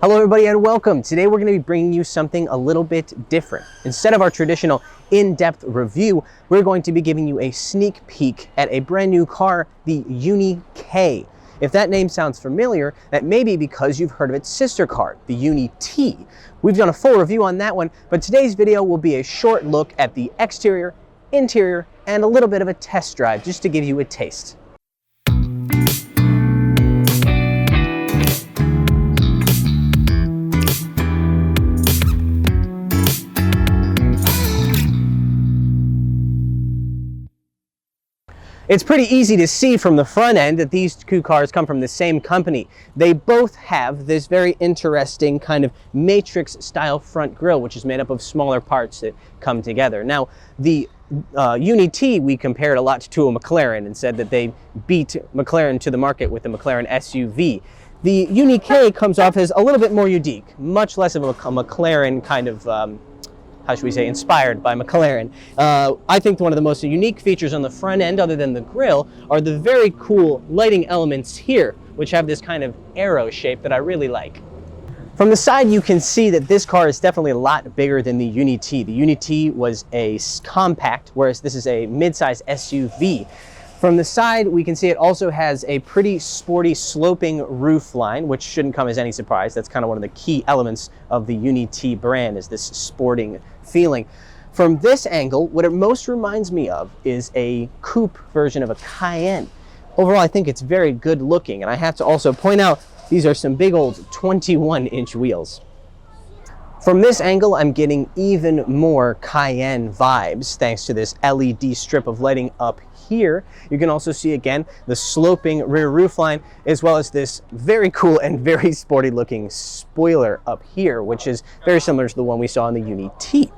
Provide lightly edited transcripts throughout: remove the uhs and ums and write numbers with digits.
Hello everybody and welcome. Today we're going to be bringing you something a little bit different. Instead of our traditional in-depth review, we're going to be giving you a sneak peek at a brand new car, the UNI-K. If that name sounds familiar, that may be because you've heard of its sister car, the UNI-T. We've done a full review on that one, but today's video will be a short look at the exterior, interior, and a little bit of a test drive just to give you a taste. It's pretty easy to see from the front end that these two cars come from the same company. They both have this very interesting kind of matrix style front grille, which is made up of smaller parts that come together. Now, the UNI-T we compared a lot to a McLaren and said that they beat McLaren to the market with the McLaren SUV. The UNI-K comes off as a little bit more unique, much less of a McLaren kind of how should we say, inspired by McLaren. I think one of the most unique features on the front end, other than the grille, are the very cool lighting elements here, which have this kind of arrow shape that I really like. From the side, you can see that this car is definitely a lot bigger than the UNI-T. The UNI-T was a compact, whereas this is a mid-size SUV. From the side, we can see it also has a pretty sporty sloping roof line, which shouldn't come as any surprise. That's kind of one of the key elements of the UNI-T brand, is this sporting feeling. From this angle, what it most reminds me of is a coupe version of a Cayenne. Overall, I think it's very good looking, and I have to also point out these are some big old 21-inch wheels. From this angle, I'm getting even more Cayenne vibes thanks to this LED strip of lighting up here. You can also see again the sloping rear roof line, as well as this very cool and very sporty looking spoiler up here, which is very similar to the one we saw in the UNI-T.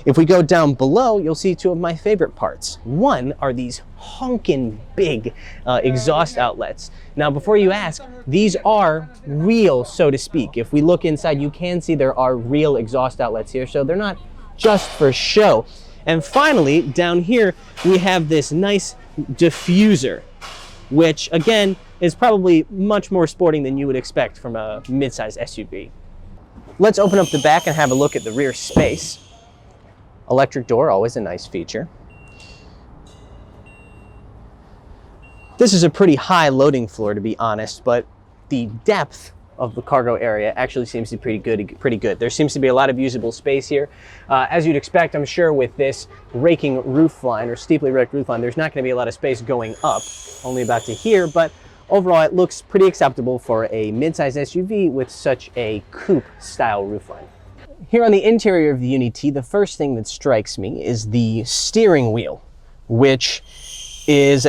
If we go down below, you'll see two of my favorite parts. One are these honkin' big exhaust outlets. Now, before you ask, these are real, so to speak. If we look inside, you can see there are real exhaust outlets here, so they're not just for show. And finally, down here, we have this nice diffuser, which again is probably much more sporting than you would expect from a mid-size SUV. Let's open up the back and have a look at the rear space. Electric door, always a nice feature. This is a pretty high loading floor, to be honest, but the depth of the cargo area actually seems to be pretty good. There seems to be a lot of usable space here. As you'd expect, I'm sure with this raking roof line or steeply raked roof line, there's not going to be a lot of space going up, only about to here, but overall it looks pretty acceptable for a mid-size SUV with such a coupe style roof line. Here on the interior of the UNI-T, the first thing that strikes me is the steering wheel, which is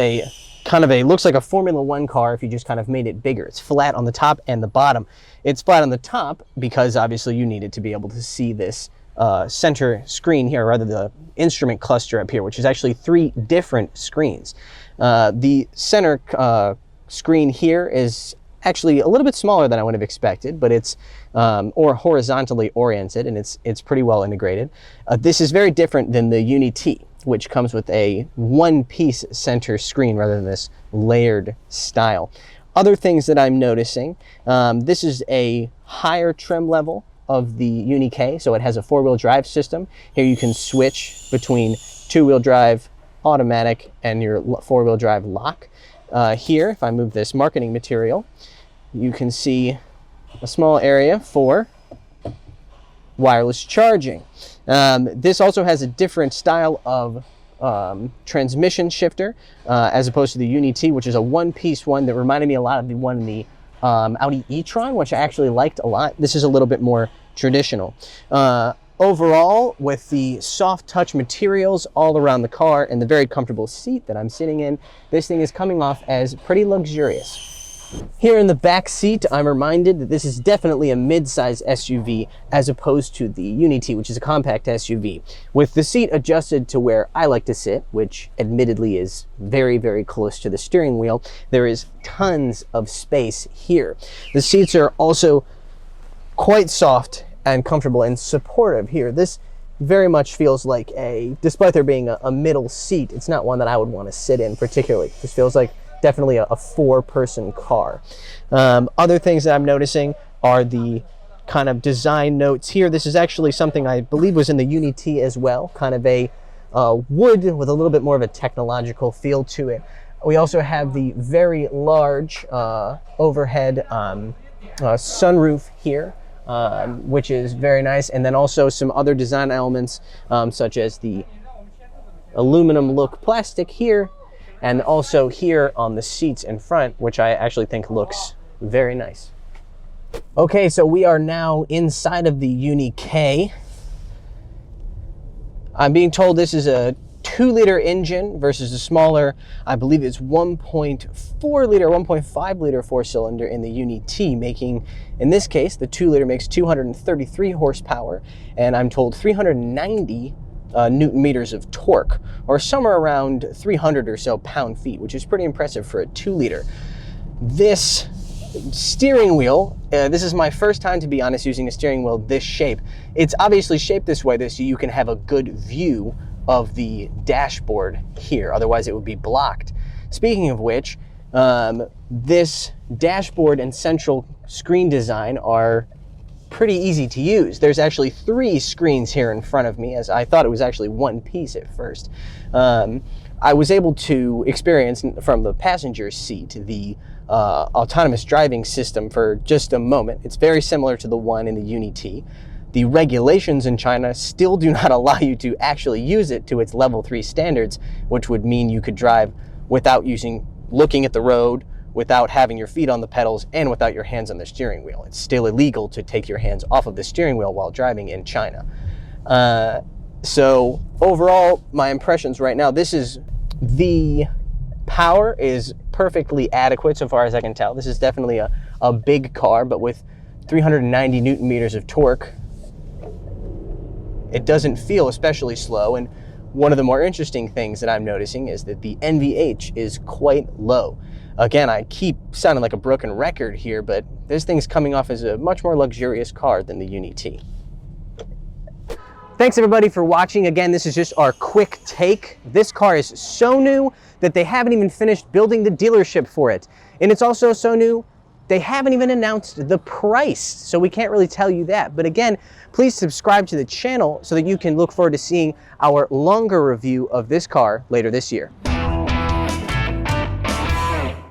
looks like a Formula One car if you just kind of made it bigger. It's flat on the top and the bottom. It's flat on the top because obviously you need it to be able to see this center screen here, or rather the instrument cluster up here, which is actually 3 different screens. The center screen here is actually a little bit smaller than I would have expected, but it's or horizontally oriented, and it's pretty well integrated. This is very different than the UNI-T, which comes with a one-piece center screen rather than this layered style. Other things that I'm noticing, this is a higher trim level of the UNI-K, so it has a 4-wheel drive system. Here you can switch between 2-wheel drive, automatic, and your 4-wheel drive lock. Here, if I move this marketing material, you can see a small area for wireless charging. This also has a different style of transmission shifter as opposed to the UNI-T, which is a one-piece one that reminded me a lot of the one in the Audi e-tron, which I actually liked a lot. This is a little bit more traditional. Overall, with the soft touch materials all around the car and the very comfortable seat that I'm sitting in, this thing is coming off as pretty luxurious. Here in the back seat, I'm reminded that this is definitely a mid-size SUV as opposed to the UNI-T, which is a compact SUV. With the seat adjusted to where I like to sit, which admittedly is very, very close to the steering wheel, there is tons of space here. The seats are also quite soft and comfortable and supportive here. This very much feels like despite there being a middle seat, it's not one that I would want to sit in particularly. This feels like definitely a 4-person car. Other things that I'm noticing are the kind of design notes here. This is actually something I believe was in the UNI-K as well, kind of a wood with a little bit more of a technological feel to it. We also have the very large overhead sunroof here, which is very nice. And then also some other design elements, such as the aluminum look plastic here, and also here on the seats in front, which I actually think looks very nice. Okay, so we are now inside of the UNI-K. I'm being told this is a 2-liter engine versus a smaller, I believe it's 1.4 liter, 1.5 liter 4-cylinder in the UNI-T, making, in this case, the 2-liter makes 233 horsepower, and I'm told 390 Newton meters of torque, or somewhere around 300 or so pound-feet, which is pretty impressive for a 2-liter. This steering wheel, this is my first time, to be honest, using a steering wheel this shape. It's obviously shaped this way so you can have a good view of the dashboard here, otherwise it would be blocked. Speaking of which, this dashboard and central screen design are pretty easy to use. There's actually 3 screens here in front of me, as I thought it was actually one piece at first. I was able to experience from the passenger seat the autonomous driving system for just a moment. It's very similar to the one in the UNI-T. The regulations in China still do not allow you to actually use it to its level 3 standards, which would mean you could drive without looking at the road, without having your feet on the pedals, and without your hands on the steering wheel. It's still illegal to take your hands off of the steering wheel while driving in China. So overall, my impressions right now, the power is perfectly adequate so far as I can tell. This is definitely a big car, but with 390 Newton meters of torque, it doesn't feel especially slow. And one of the more interesting things that I'm noticing is that the NVH is quite low. Again, I keep sounding like a broken record here, but this thing's coming off as a much more luxurious car than the UNI-T. Thanks everybody for watching. Again, this is just our quick take. This car is so new that they haven't even finished building the dealership for it. And it's also so new, they haven't even announced the price, so we can't really tell you that. But again, please subscribe to the channel so that you can look forward to seeing our longer review of this car later this year.